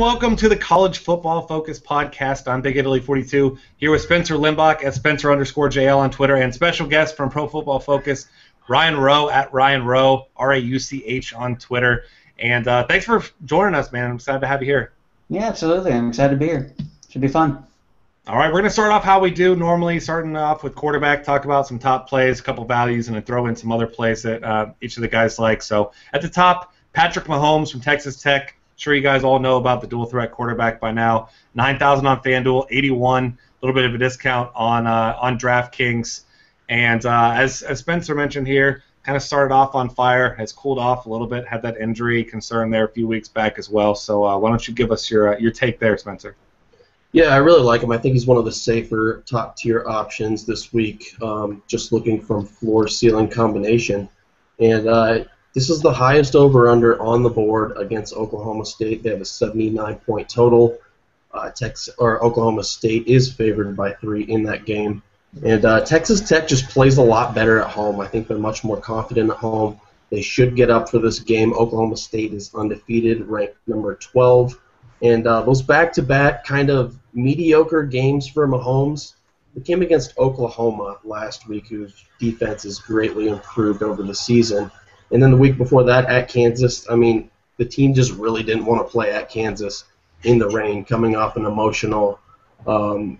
welcome to the College Football Focus podcast. I'm Big Italy 42 here with Spencer Limbach at Spencer_JL on Twitter, and special guest from Pro Football Focus, Ryan Rowe at Ryan Rowe, RAUCH on Twitter. And thanks for joining us, man. I'm excited to have you here. Yeah, absolutely. I'm excited to be here. Should be fun. All right, we're going to start off how we do normally, starting off with quarterback, talk about some top plays, a couple values, and then throw in some other plays that each of the guys like. So at the top, Patrick Mahomes from Texas Tech. Sure you guys all know about the dual threat quarterback by now. 9,000 on FanDuel, 81, a little bit of a discount on DraftKings. And as Spencer mentioned here, kind of started off on fire, has cooled off a little bit, had that injury concern there a few weeks back as well. So why don't you give us your take there, Spencer? Yeah, I really like him. I think he's one of the safer top-tier options this week, just looking from floor-ceiling combination. And this is the highest over-under on the board against Oklahoma State. They have a 79-point total. Oklahoma State is favored by 3 in that game. And Texas Tech just plays a lot better at home. I think they're much more confident at home. They should get up for this game. Oklahoma State is undefeated, ranked number 12. And those back-to-back kind of mediocre games for Mahomes, they came against Oklahoma last week, whose defense is greatly improved over the season. And then the week before that at Kansas, I mean, the team just really didn't want to play at Kansas in the rain, coming off an emotional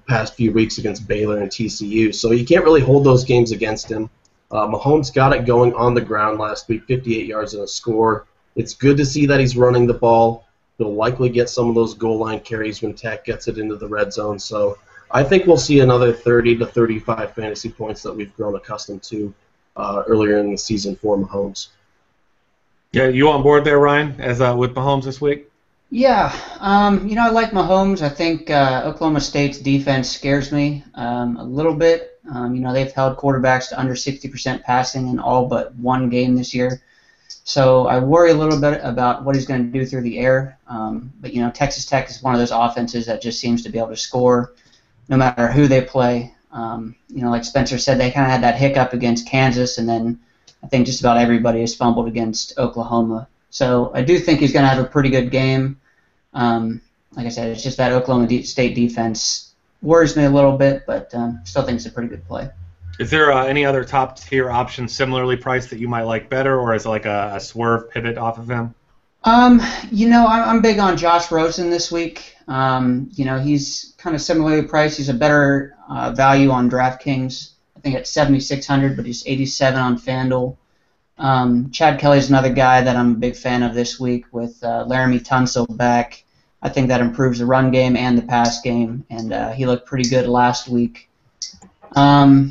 past few weeks against Baylor and TCU. So you can't really hold those games against him. Mahomes got it going on the ground last week, 58 yards and a score. It's good to see that he's running the ball. He'll likely get some of those goal line carries when Tech gets it into the red zone. So I think we'll see another 30 to 35 fantasy points that we've grown accustomed to earlier in the season for Mahomes. Yeah, you on board there, Ryan, as with Mahomes this week? Yeah, I like Mahomes. I think Oklahoma State's defense scares me a little bit. They've held quarterbacks to under 60% passing in all but one game this year. So I worry a little bit about what he's going to do through the air. But Texas Tech is one of those offenses that just seems to be able to score no matter who they play. Like Spencer said, they kind of had that hiccup against Kansas, and then I think just about everybody has fumbled against Oklahoma. So I do think he's going to have a pretty good game. Like I said, it's just that Oklahoma State defense worries me a little bit, but still think it's a pretty good play. Is there any other top-tier option similarly priced that you might like better, or is it like a swerve pivot off of him? I'm big on Josh Rosen this week. He's kind of similarly priced. He's a better value on DraftKings. I think at 7,600, but he's 87 on FanDuel. Chad Kelly's another guy that I'm a big fan of this week with Laramie Tunsil back. I think that improves the run game and the pass game, and he looked pretty good last week. Otherwise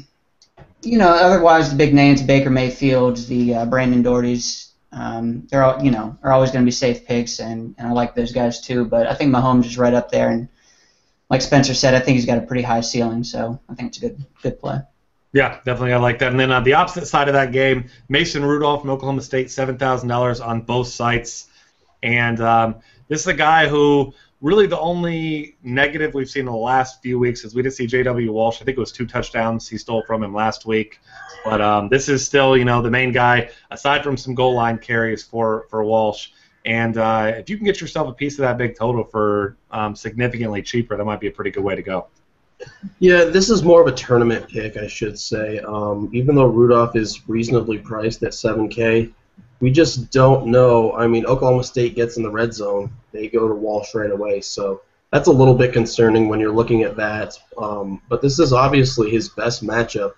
the big names, Baker Mayfield's, the Brandon Doherty's, they're all, are always going to be safe picks, and I like those guys too. But I think Mahomes is right up there, and like Spencer said, I think he's got a pretty high ceiling, so I think it's a good play. Yeah, definitely. I like that. And then on the opposite side of that game, Mason Rudolph from Oklahoma State, $7,000 on both sites. And this is a guy who really the only negative we've seen in the last few weeks is we did see J.W. Walsh. I think it was 2 touchdowns he stole from him last week. But this is still, the main guy, aside from some goal line carries for Walsh. And if you can get yourself a piece of that big total for significantly cheaper, that might be a pretty good way to go. Yeah, this is more of a tournament pick, I should say. Even though Rudolph is reasonably priced at $7K, we just don't know. I mean, Oklahoma State gets in the red zone. They go to Walsh right away. So that's a little bit concerning when you're looking at that. But this is obviously his best matchup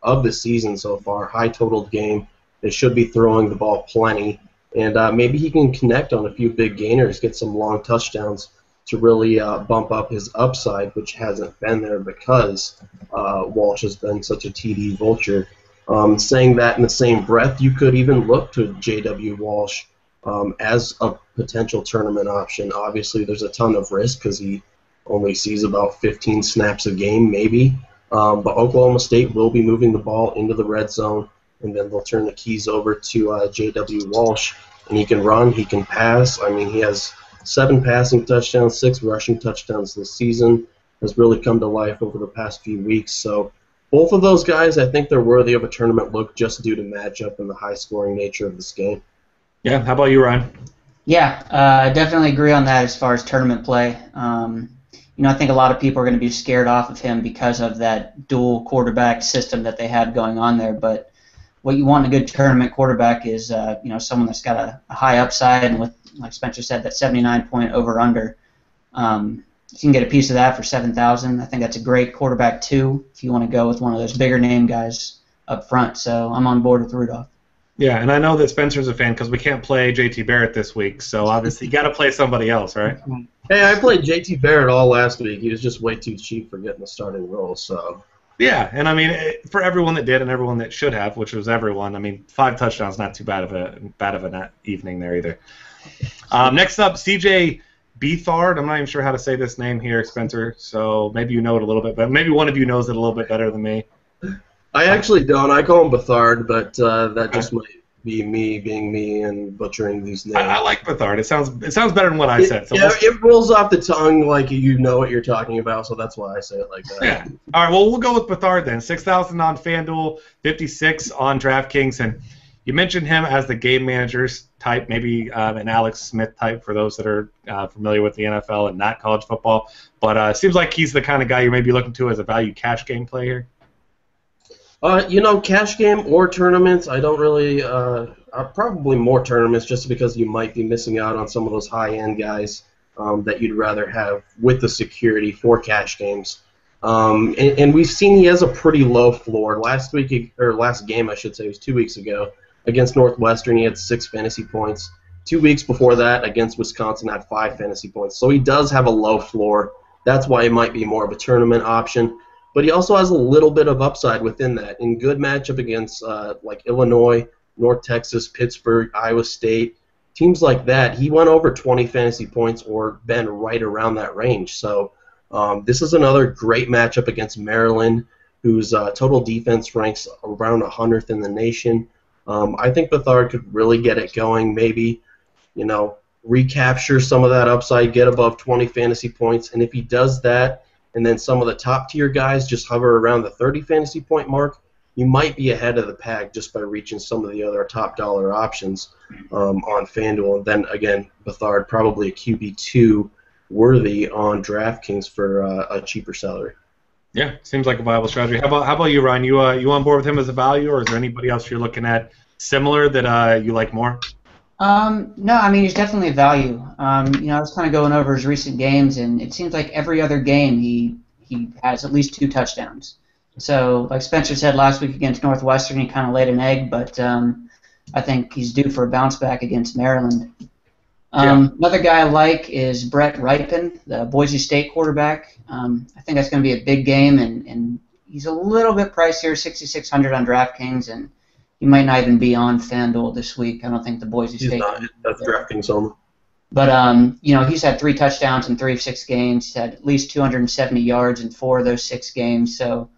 of the season so far. High-totaled game. They should be throwing the ball plenty. And maybe he can connect on a few big gainers, get some long touchdowns to really bump up his upside, which hasn't been there because Walsh has been such a TD vulture. Saying that in the same breath, you could even look to J.W. Walsh as a potential tournament option. Obviously, there's a ton of risk because he only sees about 15 snaps a game, maybe. But Oklahoma State will be moving the ball into the red zone, and then they'll turn the keys over to J.W. Walsh. And he can run, he can pass. I mean, he has 7 passing touchdowns, 6 rushing touchdowns this season. Has really come to life over the past few weeks. So both of those guys, I think they're worthy of a tournament look just due to matchup and the high-scoring nature of this game. Yeah, how about you, Ryan? Yeah, I definitely agree on that as far as tournament play. I think a lot of people are going to be scared off of him because of that dual quarterback system that they have going on there. But what you want in a good tournament quarterback is, someone that's got a high upside and with, like Spencer said, that 79-point over/under. You can get a piece of that for 7,000. I think that's a great quarterback too if you want to go with one of those bigger name guys up front. So I'm on board with Rudolph. Yeah, and I know that Spencer's a fan because we can't play JT Barrett this week, so obviously you got to play somebody else, right? Hey, I played JT Barrett all last week. He was just way too cheap for getting the starting role, so. Yeah, and I mean, for everyone that did and everyone that should have, which was everyone, I mean, 5 touchdowns, not too bad of an evening there either. Next up, CJ Beathard. I'm not even sure how to say this name here, Spencer, so maybe you know it a little bit, but maybe one of you knows it a little bit better than me. I actually don't. I call him Beathard, but that just might be me being me and butchering these names. I like Beathard. It sounds better than what I said. So yeah, it rolls off the tongue like you know what you're talking about, so that's why I say it like that. Yeah. All right, well, we'll go with Beathard then. 6,000 on FanDuel, 56 on DraftKings, and you mentioned him as the game managers type, maybe an Alex Smith type for those that are familiar with the NFL and not college football. But it seems like he's the kind of guy you may be looking to as a value cash game player. Cash game or tournaments, I don't really, probably more tournaments just because you might be missing out on some of those high-end guys that you'd rather have with the security for cash games. And we've seen he has a pretty low floor. Last game, I should say, was 2 weeks ago against Northwestern. He had 6 fantasy points. 2 weeks before that against Wisconsin had 5 fantasy points. So he does have a low floor. That's why it might be more of a tournament option. But he also has a little bit of upside within that. In good matchup against like Illinois, North Texas, Pittsburgh, Iowa State, teams like that, he went over 20 fantasy points or been right around that range. So this is another great matchup against Maryland, whose total defense ranks around 100th in the nation. I think Beathard could really get it going, maybe, recapture some of that upside, get above 20 fantasy points. And if he does that, and then some of the top-tier guys just hover around the 30 fantasy point mark, you might be ahead of the pack just by reaching some of the other top dollar options on FanDuel. And then, again, Beathard, probably a QB2 worthy on DraftKings for a cheaper salary. Yeah, seems like a viable strategy. How about you, Ryan? You on board with him as a value, or is there anybody else you're looking at similar that you like more? No, I mean, he's definitely a value. I was kind of going over his recent games, and it seems like every other game he has at least 2 touchdowns. So, like Spencer said last week against Northwestern, he kind of laid an egg, but I think he's due for a bounce back against Maryland. Another guy I like is Brett Ripon, the Boise State quarterback. I think that's going to be a big game, and he's a little bit pricier, $6,600 on DraftKings, and he might not even be on FanDuel this week. I don't think the Boise State. He's not. That's DraftKings only. But he's had 3 touchdowns in 3 of 6 games. He's had at least 270 yards in 4 of those 6 games. So,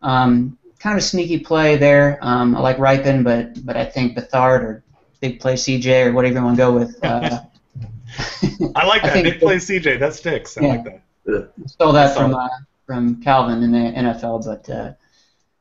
kind of a sneaky play there. I like Ripon, but I think Beathard or big play CJ or whatever you want to go with. I like that big play CJ. That sticks. I like that. Stole that from Calvin in the NFL, but.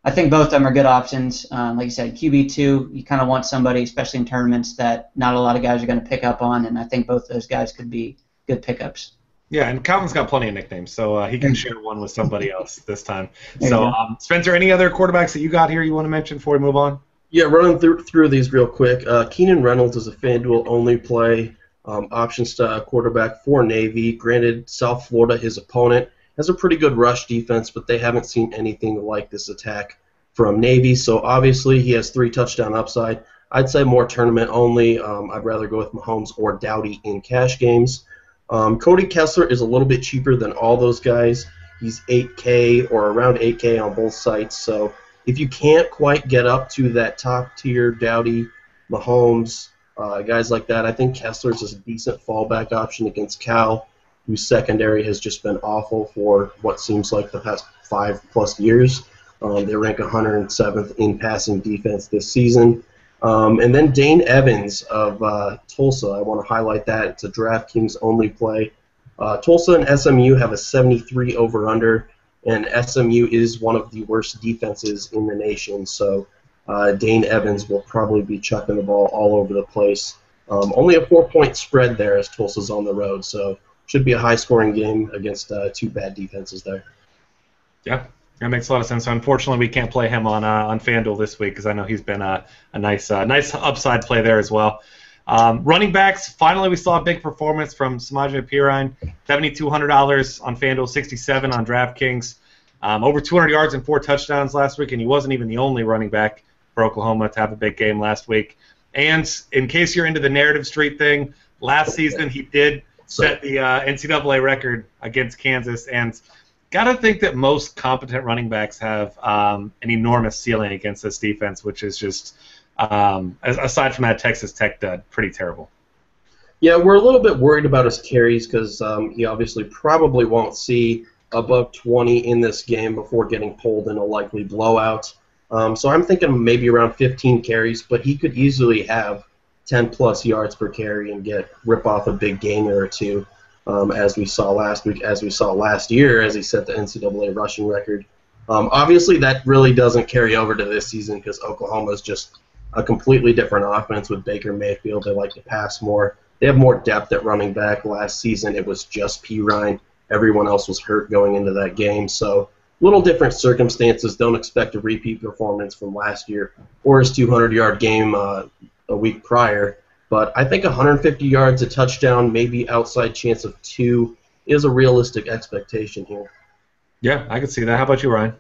I think both of them are good options. Like you said, QB2, you kind of want somebody, especially in tournaments, that not a lot of guys are going to pick up on, and I think both of those guys could be good pickups. Yeah, and Calvin's got plenty of nicknames, so he can share one with somebody else this time. So, Spencer, any other quarterbacks that you got here you want to mention before we move on? Yeah, running through these real quick. Keenan Reynolds is a FanDuel-only play, option-style quarterback for Navy. Granted, South Florida, his opponent, has a pretty good rush defense, but they haven't seen anything like this attack from Navy. So obviously he has 3 touchdown upside. I'd say more tournament only. I'd rather go with Mahomes or Dowdy in cash games. Cody Kessler is a little bit cheaper than all those guys. He's $8K or around $8K on both sites. So if you can't quite get up to that top tier Dowdy, Mahomes, guys like that, I think Kessler's is a decent fallback option against Cal, whose secondary has just been awful for what seems like the past 5+ years. They rank 107th in passing defense this season. And then Dane Evans of Tulsa, I want to highlight that. It's a DraftKings only play. Tulsa and SMU have a 73 over-under, and SMU is one of the worst defenses in the nation. So Dane Evans will probably be chucking the ball all over the place Only a 4-point spread there as Tulsa's on the road, so should be a high-scoring game against two bad defenses there. Yeah, that makes a lot of sense. So unfortunately, we can't play him on FanDuel this week because I know he's been a nice upside play there as well. Running backs, finally we saw a big performance from Samaje Perine, $7,200 on FanDuel, $67 on DraftKings. Over 200 yards and 4 touchdowns last week, and he wasn't even the only running back for Oklahoma to have a big game last week. And in case you're into the narrative street thing, last season he did set the NCAA record against Kansas, and got to think that most competent running backs have an enormous ceiling against this defense, which is just, aside from that Texas Tech dud, pretty terrible. Yeah, we're a little bit worried about his carries because he obviously probably won't see above 20 in this game before getting pulled in a likely blowout. So I'm thinking maybe around 15 carries, but he could easily have 10-plus yards per carry and rip off a big gainer or two, as we saw last week, as we saw last year, as he set the NCAA rushing record. Obviously, that really doesn't carry over to this season because Oklahoma is just a completely different offense with Baker Mayfield. They like to pass more. They have more depth at running back. Last season, it was just Perine. Everyone else was hurt going into that game, so little different circumstances. Don't expect a repeat performance from last year or his 200-yard game a week prior. But I think 150 yards, a touchdown, maybe outside chance of 2 is a realistic expectation here. Yeah, I could see that. How about you, Ryan?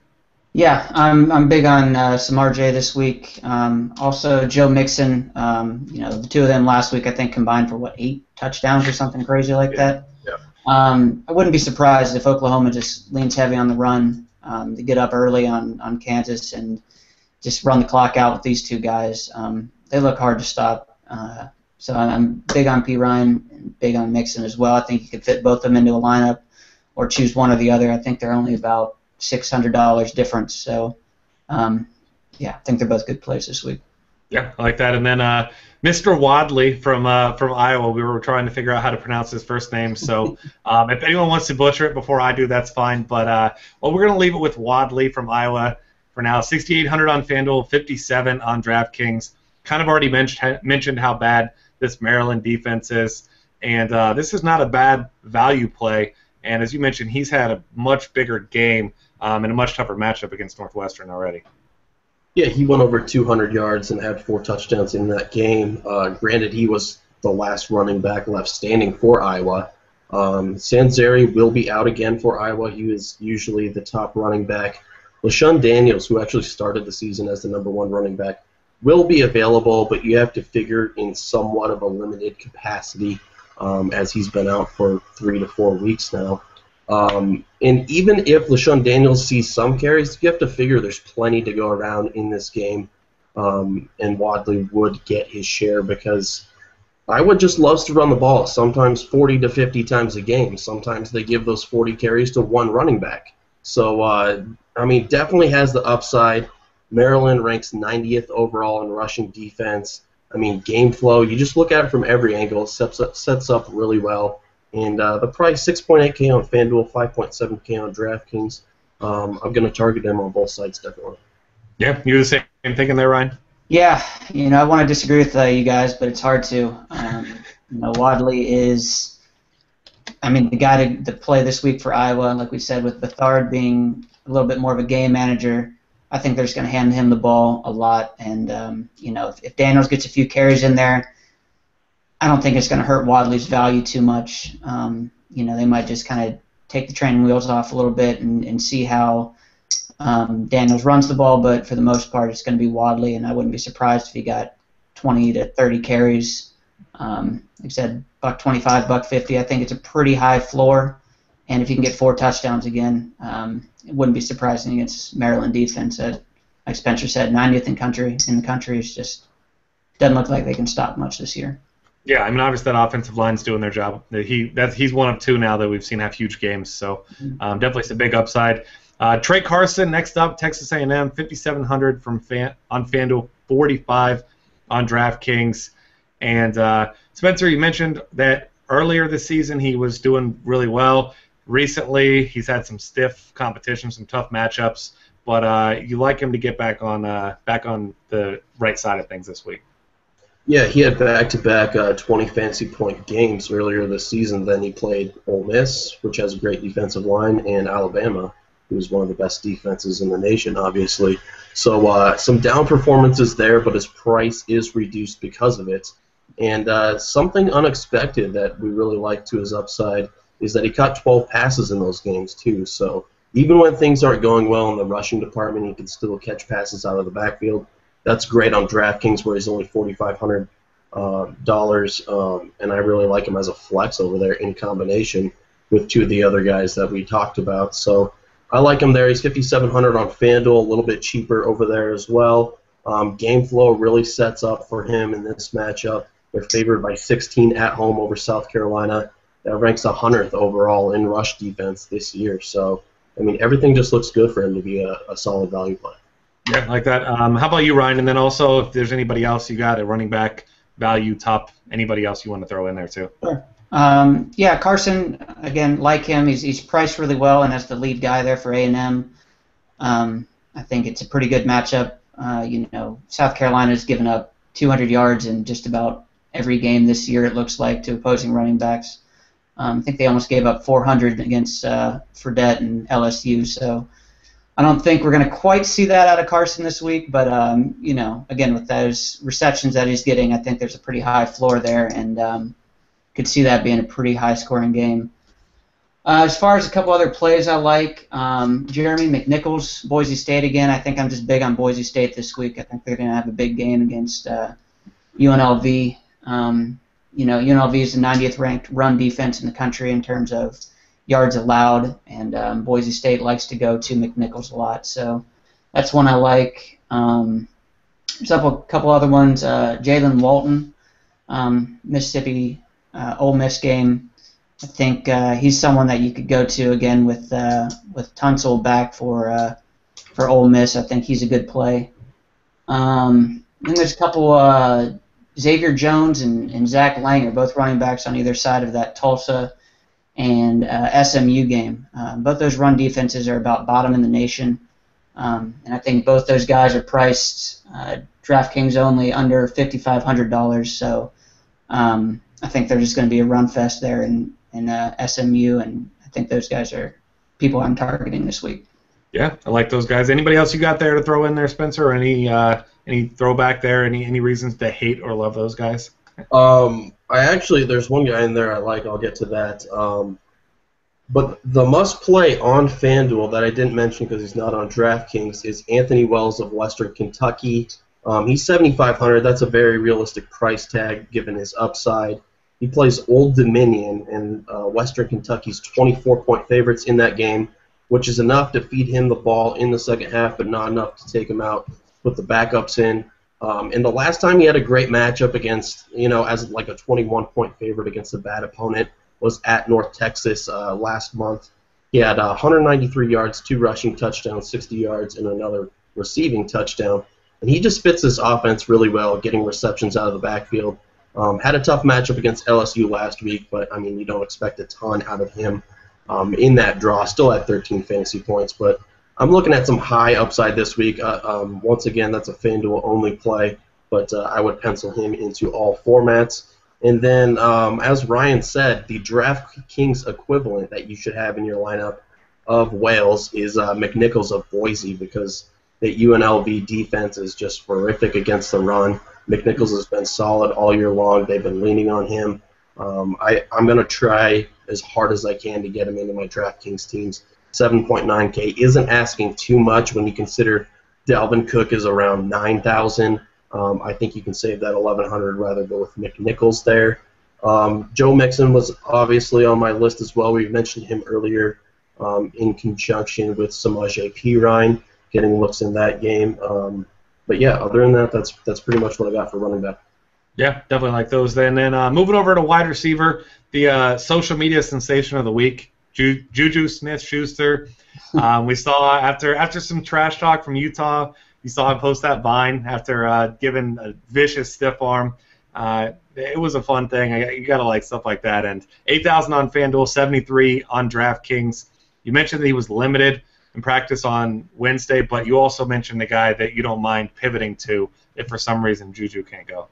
Yeah, I'm big on Samaje this week. Also, Joe Mixon. The two of them last week I think combined for 8 touchdowns or something crazy like that. Yeah. I wouldn't be surprised if Oklahoma just leans heavy on the run to get up early on Kansas and just run the clock out with these two guys. They look hard to stop. So I'm big on Perine and big on Mixon as well. I think you could fit both of them into a lineup or choose one or the other. I think they're only about $600 difference. So, I think they're both good plays this week. Yeah, I like that. And then Mr. Wadley from Iowa, we were trying to figure out how to pronounce his first name. So if anyone wants to butcher it before I do, that's fine. But we're going to leave it with Wadley from Iowa for now. 6,800 on FanDuel, 57 on DraftKings. Kind of already mentioned how bad this Maryland defense is. And this is not a bad value play. And as you mentioned, he's had a much bigger game and a much tougher matchup against Northwestern already. Yeah, he went over 200 yards and had 4 touchdowns in that game. Granted, he was the last running back left standing for Iowa. Sanzeri will be out again for Iowa. He was usually the top running back. LaShawn Daniels, who actually started the season as the #1 running back, will be available, but you have to figure in somewhat of a limited capacity as he's been out for 3 to 4 weeks now. And even if LaShawn Daniels sees some carries, you have to figure there's plenty to go around in this game, and Wadley would get his share because Iowa just loves to run the ball, sometimes 40 to 50 times a game. Sometimes they give those 40 carries to one running back. So, definitely has the upside. Maryland ranks 90th overall in rushing defense. Game flow, you just look at it from every angle, sets up really well. And the price, 6.8K on FanDuel, 5.7K on DraftKings. I'm going to target them on both sides, definitely. Yeah, you the same thinking there, Ryan? Yeah, I want to disagree with you guys, but it's hard to. Wadley is, the guy to play this week for Iowa, like we said, with Bethard being a little bit more of a game manager. I think they're just going to hand him the ball a lot. And, if Daniels gets a few carries in there, I don't think it's going to hurt Wadley's value too much. They might just kind of take the training wheels off a little bit and see how Daniels runs the ball. But for the most part, it's going to be Wadley, and I wouldn't be surprised if he got 20 to 30 carries. Like I said, $125, $150. I think it's a pretty high floor. And if you can get 4 touchdowns again, it wouldn't be surprising against Maryland defense. Like Spencer said, 90th in the country is just doesn't look like they can stop much this year. Yeah, obviously that offensive line's doing their job. He's one of 2 now that we've seen have huge games, so definitely some big upside. Trey Carson next up, Texas A&M, 5,700 on FanDuel, 45 on DraftKings. And Spencer, you mentioned that earlier this season he was doing really well. Recently, he's had some stiff competition, some tough matchups, but you like him to get back on the right side of things this week. Yeah, he had back-to-back 20 fantasy point games earlier this season. Then he played Ole Miss, which has a great defensive line, and Alabama, who's one of the best defenses in the nation, obviously. So some down performances there, but his price is reduced because of it. And something unexpected that we really like to his upside is that he caught 12 passes in those games, too. So even when things aren't going well in the rushing department, he can still catch passes out of the backfield. That's great on DraftKings, where he's only $4,500, and I really like him as a flex over there in combination with two of the other guys that we talked about. So I like him there. He's $5,700 on FanDuel, a little bit cheaper over there as well. Game flow really sets up for him in this matchup. They're favored by 16 at home over South Carolina. That ranks 100th overall in rush defense this year. So, I mean, everything just looks good for him to be a solid value play. Yeah, like that. How about you, Ryan? And then also, if there's anybody else you got, a running back value top, anybody else you want to throw in there too? Sure. Yeah, Carson, again, like him, he's priced really well and as the lead guy there for A&M. I think it's a pretty good matchup. South Carolina's given up 200 yards in just about every game this year, it looks like, to opposing running backs. I think they almost gave up 400 against Fredette and LSU, so I don't think we're going to quite see that out of Carson this week, but, again, with those receptions that he's getting, I think there's a pretty high floor there, and could see that being a pretty high-scoring game. As far as a couple other plays I like, Jeremy McNichols, Boise State again. I think I'm just big on Boise State this week. I think they're going to have a big game against UNLV. UNLV is the 90th ranked run defense in the country in terms of yards allowed, and Boise State likes to go to McNichols a lot. So that's one I like. There's a couple other ones. Jalen Walton, Mississippi Ole Miss game. I think he's someone that you could go to again with Tunsil back for Ole Miss. I think he's a good play. Then there's a couple. Xavier Jones and Zach Langer, both running backs on either side of that Tulsa and SMU game. Both those run defenses are about bottom in the nation, and I think both those guys are priced DraftKings only under $5,500. So I think they're just going to be a run fest there in SMU, and I think those guys are people I'm targeting this week. Yeah, I like those guys. Anybody else you got there to throw in there, Spencer? Or any throwback there? Any reasons to hate or love those guys? There's one guy in there I like. I'll get to that. But the must play on FanDuel that I didn't mention because he's not on DraftKings is Anthony Wells of Western Kentucky. He's $7,500. That's a very realistic price tag given his upside. He plays Old Dominion, and Western Kentucky's 24-point favorites in that game, which is enough to feed him the ball in the second half, but not enough to take him out, put the backups in. And the last time he had a great matchup against, as like a 21-point favorite against a bad opponent was at North Texas last month. He had 193 yards, 2 rushing touchdowns, 60 yards, and another receiving touchdown. And he just fits this offense really well, getting receptions out of the backfield. Had a tough matchup against LSU last week, but, you don't expect a ton out of him in that draw. Still at 13 fantasy points, but I'm looking at some high upside this week. Once again, that's a FanDuel-only play, but I would pencil him into all formats. And then, as Ryan said, the DraftKings equivalent that you should have in your lineup of Wales is McNichols of Boise, because the UNLV defense is just horrific against the run. McNichols has been solid all year long. They've been leaning on him. I'm going to try as hard as I can to get him into my DraftKings teams. 7.9K isn't asking too much when you consider Dalvin Cook is around 9,000. I think you can save that 1,100 rather go with McNichols there. Joe Mixon was obviously on my list as well. We mentioned him earlier in conjunction with Samaje Perine, getting looks in that game. But yeah, other than that, that's pretty much what I got for running back. Yeah, definitely like those. Then moving over to wide receiver, the social media sensation of the week, Juju Smith-Schuster. We saw after some trash talk from Utah, you saw him post that Vine after giving a vicious stiff arm. It was a fun thing. You gotta like stuff like that. And 8,000 on FanDuel, 73 on DraftKings. You mentioned that he was limited in practice on Wednesday, but you also mentioned the guy that you don't mind pivoting to if for some reason Juju can't go.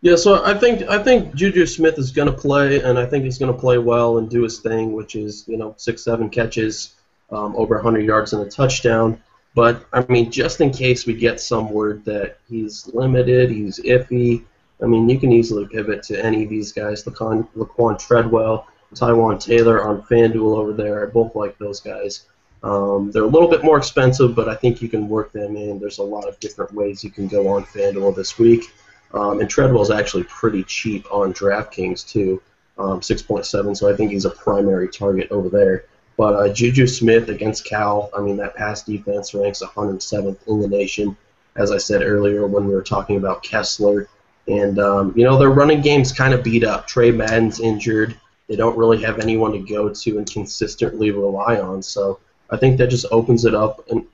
Yeah, so I think Juju Smith is going to play, and I think he's going to play well and do his thing, which is 6-7 catches, over 100 yards and a touchdown. But I mean, just in case we get some word that he's limited, he's iffy. I mean, you can easily pivot to any of these guys. Laquan Treadwell, Tywan Taylor on FanDuel over there. I both like those guys. They're a little bit more expensive, but I think you can work them in. There's a lot of different ways you can go on FanDuel this week. And Treadwell's actually pretty cheap on DraftKings too, 6.7. So I think he's a primary target over there. But Juju Smith against Cal, I mean that pass defense ranks 107th in the nation. As I said earlier when we were talking about Kessler, and their running game's kind of beat up. Trey Madden's injured. They don't really have anyone to go to and consistently rely on. So I think that just opens it up more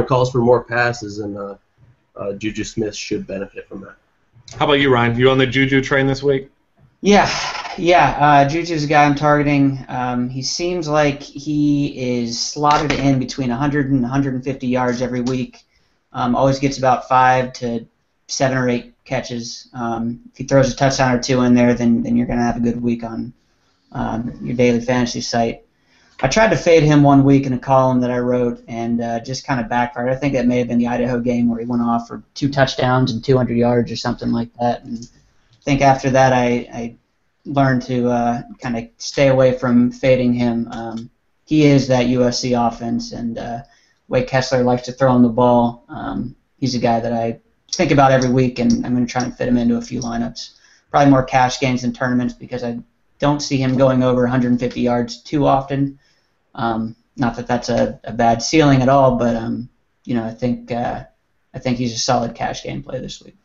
and calls for more passes, and Juju Smith should benefit from that. How about you, Ryan? You on the Juju train this week? Yeah. Juju's a guy I'm targeting. He seems like he is slotted in between 100 and 150 yards every week. Always gets about 5 to 7 or 8 catches. If he throws a touchdown or two in there, then you're going to have a good week on your daily fantasy site. I tried to fade him one week in a column that I wrote and just kind of backfired. I think that may have been the Idaho game where he went off for 2 touchdowns and 200 yards or something like that. And I think after that I learned to kind of stay away from fading him. He is that USC offense, and way Kessler likes to throw him the ball. He's a guy that I think about every week, and I'm going to try and fit him into a few lineups. Probably more cash games than tournaments because I don't see him going over 150 yards too often. Not that that's a bad ceiling at all, but I think he's a solid cash game play this week.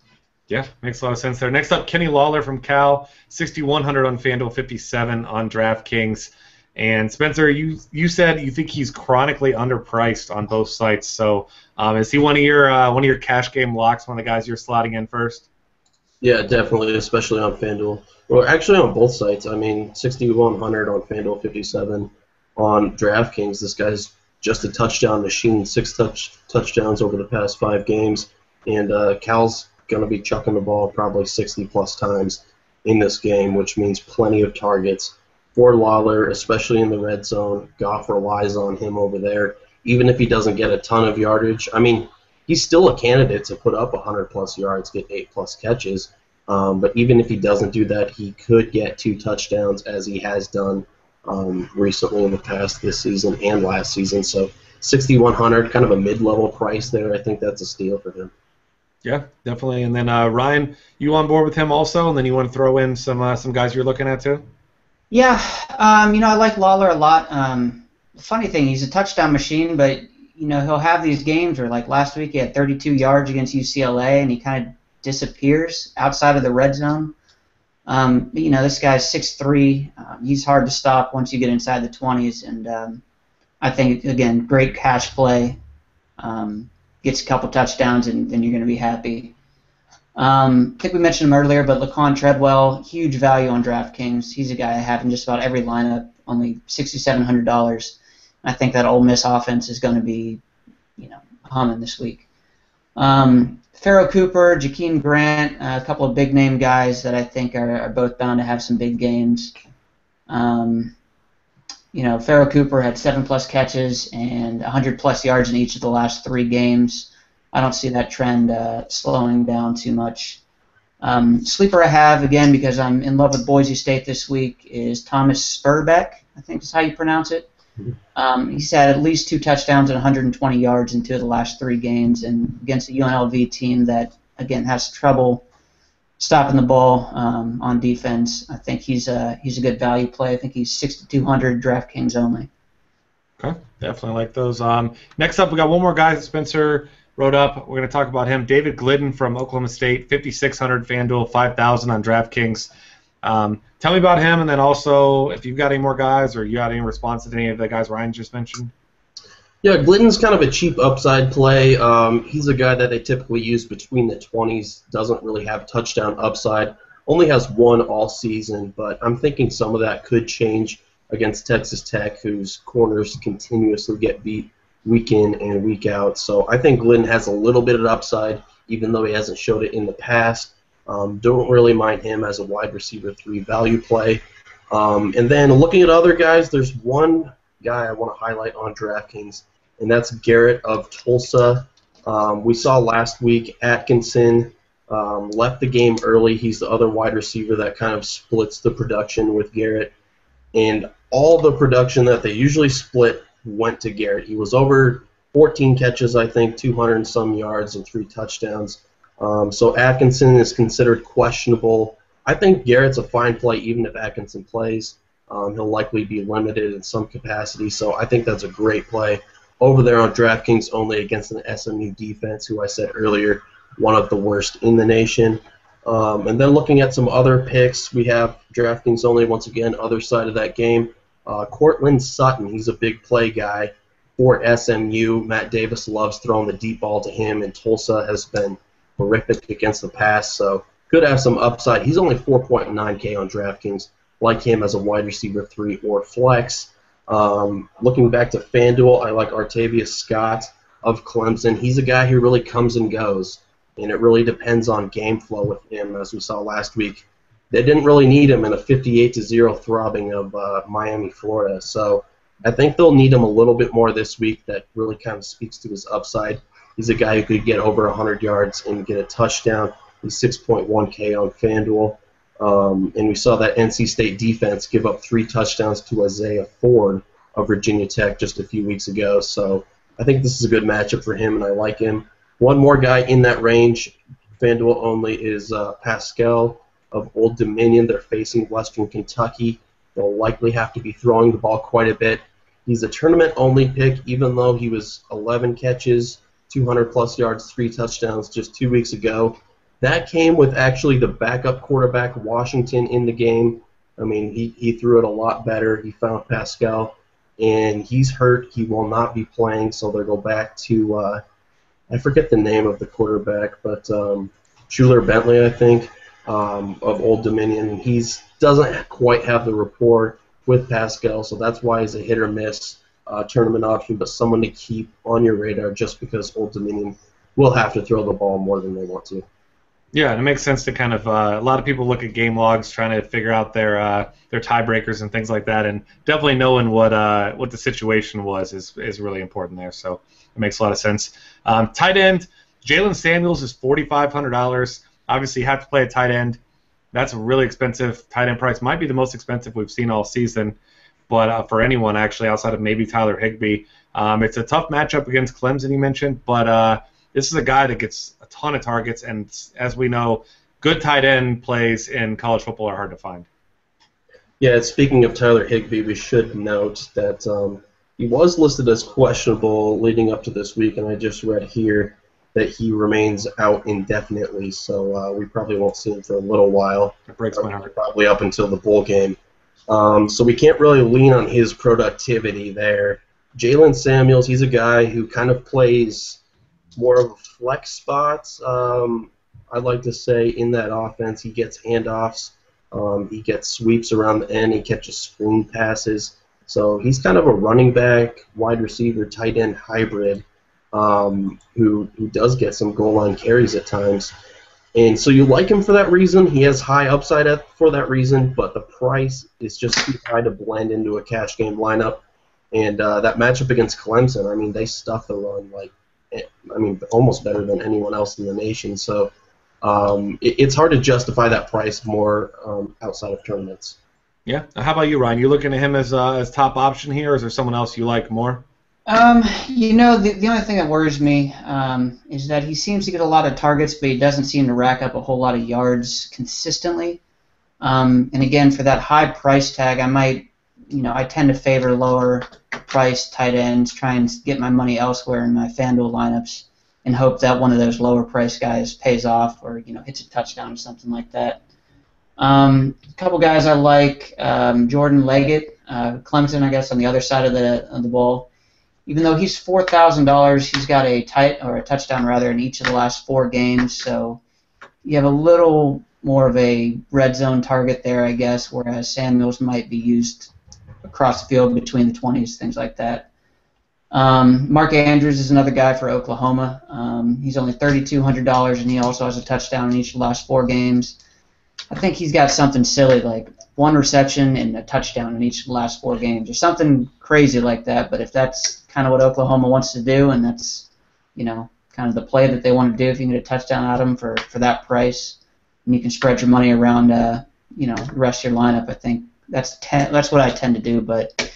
Yeah, makes a lot of sense there. Next up, Kenny Lawler from Cal, 6,100 on FanDuel, 57 on DraftKings. And Spencer, you said you think he's chronically underpriced on both sites. So is he one of your cash game locks? One of the guys you're slotting in first? Yeah, definitely, especially on FanDuel. Well, actually on both sites. I mean, 6,100 on FanDuel, 57 on DraftKings. This guy's just a touchdown machine, 6 touchdowns over the past 5 games. And Cal's going to be chucking the ball probably 60-plus times in this game, which means plenty of targets for Lawler, especially in the red zone. Goff relies on him over there. Even if he doesn't get a ton of yardage, I mean, he's still a candidate to put up 100-plus yards, get 8-plus catches. But even if he doesn't do that, he could get 2 touchdowns, as he has done recently in the past this season and last season. So 6,100, kind of a mid-level price there. I think that's a steal for him. Yeah, definitely. And then Ryan, you on board with him also? And then you want to throw in some guys you're looking at too? Yeah, I like Lawler a lot. The funny thing, he's a touchdown machine, but he'll have these games where, like last week, he had 32 yards against UCLA, and he kind of disappears outside of the red zone. This guy's 6'3". He's hard to stop once you get inside the 20s, and I think, again, great cash play. Gets a couple touchdowns, and then you're going to be happy. I think we mentioned him earlier, but Laquan Treadwell, huge value on DraftKings. He's a guy I have in just about every lineup, only $6,700. I think that Ole Miss offense is going to be, humming this week. Pharaoh Cooper, Jakeem Grant, a couple of big-name guys that I think are both bound to have some big games. Pharaoh Cooper had 7-plus catches and 100-plus yards in each of the last 3 games. I don't see that trend slowing down too much. Sleeper I have, again, because I'm in love with Boise State this week, is Thomas Spurbeck, I think is how you pronounce it. He's had at least 2 touchdowns and 120 yards in 2 of the last 3 games, and against a UNLV team that, again, has trouble stopping the ball on defense. I think he's a good value play. I think he's 6,200 DraftKings only. Okay, definitely like those. Next up, we got one more guy that Spencer wrote up. We're going to talk about him. David Glidden from Oklahoma State, 5,600 FanDuel, 5,000 on DraftKings. Tell me about him, and then also if you've got any more guys or you got any response to any of the guys Ryan just mentioned. Yeah, Glidden's kind of a cheap upside play. He's a guy that they typically use between the 20s, doesn't really have touchdown upside, only has 1 all season, but I'm thinking some of that could change against Texas Tech, whose corners continuously get beat week in and week out. So I think Glidden has a little bit of upside. even though he hasn't showed it in the past. Don't really mind him as a wide receiver 3 value play. And then looking at other guys, there's one guy I want to highlight on DraftKings, and that's Garrett of Tulsa. We saw last week Atkinson left the game early. He's the other wide receiver that kind of splits the production with Garrett. And all the production that they usually split went to Garrett. He was over 14 catches, I think, 200 and some yards and 3 touchdowns. So Atkinson is considered questionable. I think Garrett's a fine play even if Atkinson plays. He'll likely be limited in some capacity, so I think that's a great play. Over there on DraftKings only against an SMU defense, who I said earlier, one of the worst in the nation. And then looking at some other picks, we have DraftKings only, once again, other side of that game. Cortland Sutton, he's a big play guy for SMU. Matt Davis loves throwing the deep ball to him, and Tulsa has been horrific against the pass, so could have some upside. He's only 4.9K on DraftKings. Like him as a wide receiver 3 or flex. Looking back to FanDuel, I like Artavius Scott of Clemson. He's a guy who really comes and goes, and it really depends on game flow with him, as we saw last week. They didn't really need him in a 58-0 throbbing of Miami, Florida. So I think they'll need him a little bit more this week. That really kind of speaks to his upside. He's a guy who could get over 100 yards and get a touchdown. He's 6.1K on FanDuel. And we saw that NC State defense give up 3 touchdowns to Isaiah Ford of Virginia Tech just a few weeks ago. So I think this is a good matchup for him, and I like him. One more guy in that range, FanDuel only, is Pascal of Old Dominion. They're facing Western Kentucky. They'll likely have to be throwing the ball quite a bit. He's a tournament-only pick, even though he was 11 catches, 200-plus yards, 3 touchdowns just 2 weeks ago. That came with actually the backup quarterback, Washington, in the game. I mean, he threw it a lot better. He found Pascal, and he's hurt. He will not be playing, so they'll go back to, I forget the name of the quarterback, but Schuler Bentley, I think, of Old Dominion. He doesn't quite have the rapport with Pascal, so that's why he's a hit-or-miss tournament option, but someone to keep on your radar just because Old Dominion will have to throw the ball more than they want to. Yeah, and it makes sense to kind of a lot of people look at game logs trying to figure out their tiebreakers and things like that, and definitely knowing what the situation was is really important there. So it makes a lot of sense. Tight end, Jalen Samuels is $4,500. Obviously, you have to play a tight end. That's a really expensive tight end price. Might be the most expensive we've seen all season, but for anyone actually outside of maybe Tyler Higbee. It's a tough matchup against Clemson, you mentioned, but this is a guy that gets a ton of targets, and as we know, good tight end plays in college football are hard to find. Yeah, speaking of Tyler Higbee, we should note that he was listed as questionable leading up to this week, and I just read here that he remains out indefinitely, so we probably won't see him for a little while. It breaks my heart. Probably up until the bowl game. So we can't really lean on his productivity there. Jalen Samuels, he's a guy who kind of plays more of a flex spot, I'd like to say, in that offense. He gets handoffs. He gets sweeps around the end. He catches screen passes. So he's kind of a running back, wide receiver, tight end hybrid who does get some goal line carries at times. And so you like him for that reason. He has high upside for that reason, but the price is just too high to blend into a cash game lineup. And that matchup against Clemson, I mean, they stuff the run almost better than anyone else in the nation. So it's hard to justify that price more outside of tournaments. Yeah. How about you, Ryan? You looking at him as top option here, or is there someone else you like more? The only thing that worries me is that he seems to get a lot of targets, but he doesn't seem to rack up a whole lot of yards consistently. And again, for that high price tag, I tend to favor lower price tight ends, try and get my money elsewhere in my FanDuel lineups, and hope that one of those lower price guys pays off or hits a touchdown or something like that. A couple guys I like, Jordan Leggett, Clemson, I guess, on the other side of the ball. Even though he's $4,000, he's got a touchdown rather in each of the last 4 games, so you have a little more of a red zone target there, I guess, whereas Samuels might be used across the field between the 20s, things like that. Mark Andrews is another guy for Oklahoma. He's only $3,200, and he also has a touchdown in each of the last 4 games. I think he's got something silly like 1 reception and a touchdown in each of the last 4 games, or something crazy like that. But if that's kind of what Oklahoma wants to do, and that's, kind of the play that they want to do, if you can get a touchdown out of them for that price, and you can spread your money around, the rest of your lineup, I think that's what I tend to do. But,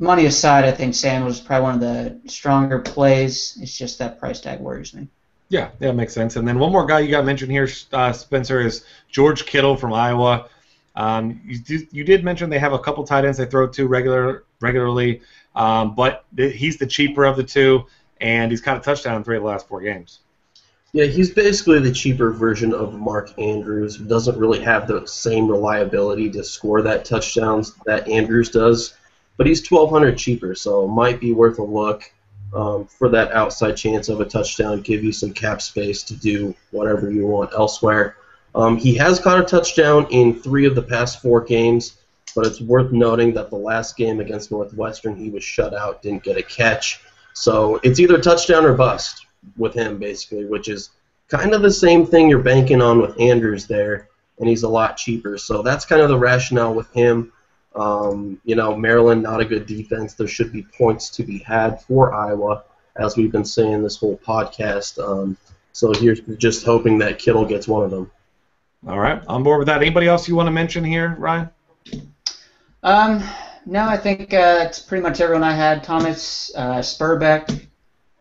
money aside, I think Samuels is probably one of the stronger plays. It's just that price tag worries me. Yeah, that makes sense. And then one more guy you got mentioned here, Spencer, is George Kittle from Iowa. You did mention they have a couple tight ends they throw to regularly, but he's the cheaper of the two, and he's caught a touchdown in 3 of the last 4 games. Yeah, he's basically the cheaper version of Mark Andrews, who doesn't really have the same reliability to score that touchdowns that Andrews does. But he's $1,200 cheaper, so it might be worth a look for that outside chance of a touchdown, give you some cap space to do whatever you want elsewhere. He has caught a touchdown in 3 of the past 4 games, but it's worth noting that the last game against Northwestern he was shut out, didn't get a catch. So it's either touchdown or bust with him, basically, which is kind of the same thing you're banking on with Andrews there, and he's a lot cheaper. So that's kind of the rationale with him. Maryland, not a good defense. There should be points to be had for Iowa, as we've been saying this whole podcast. So here's just hoping that Kittle gets one of them. All right, on board with that. Anybody else you want to mention here, Ryan? No, I think it's pretty much everyone I had. Thomas Spurbeck.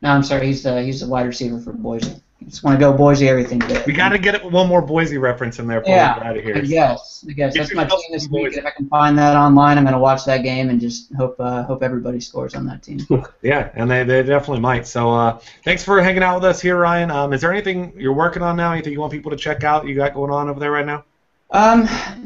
No, I'm sorry, he's the wide receiver for Boise. Just want to go Boise everything day. We got to get one more Boise reference in there before we get out of here. I guess. That's my team this week. If I can find that online, I'm going to watch that game and just hope everybody scores on that team. Yeah, and they definitely might. So thanks for hanging out with us here, Ryan. Is there anything you're working on now? Anything you want people to check out you got going on over there right now?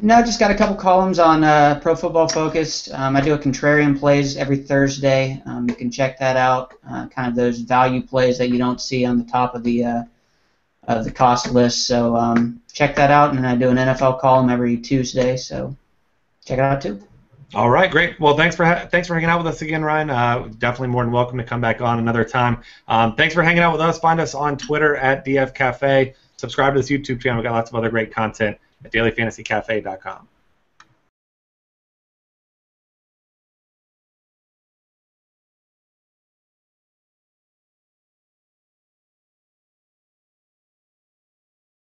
No, just got a couple columns on Pro Football Focus. I do a contrarian plays every Thursday. You can check that out. Kind of those value plays that you don't see on the top of the cost list. So check that out, and then I do an NFL column every Tuesday. So check it out too. All right, great. Well, thanks for hanging out with us again, Ryan. Definitely more than welcome to come back on another time. Thanks for hanging out with us. Find us on Twitter at DF Cafe. Subscribe to this YouTube channel. We've got lots of other great content at dailyfantasycafe.com.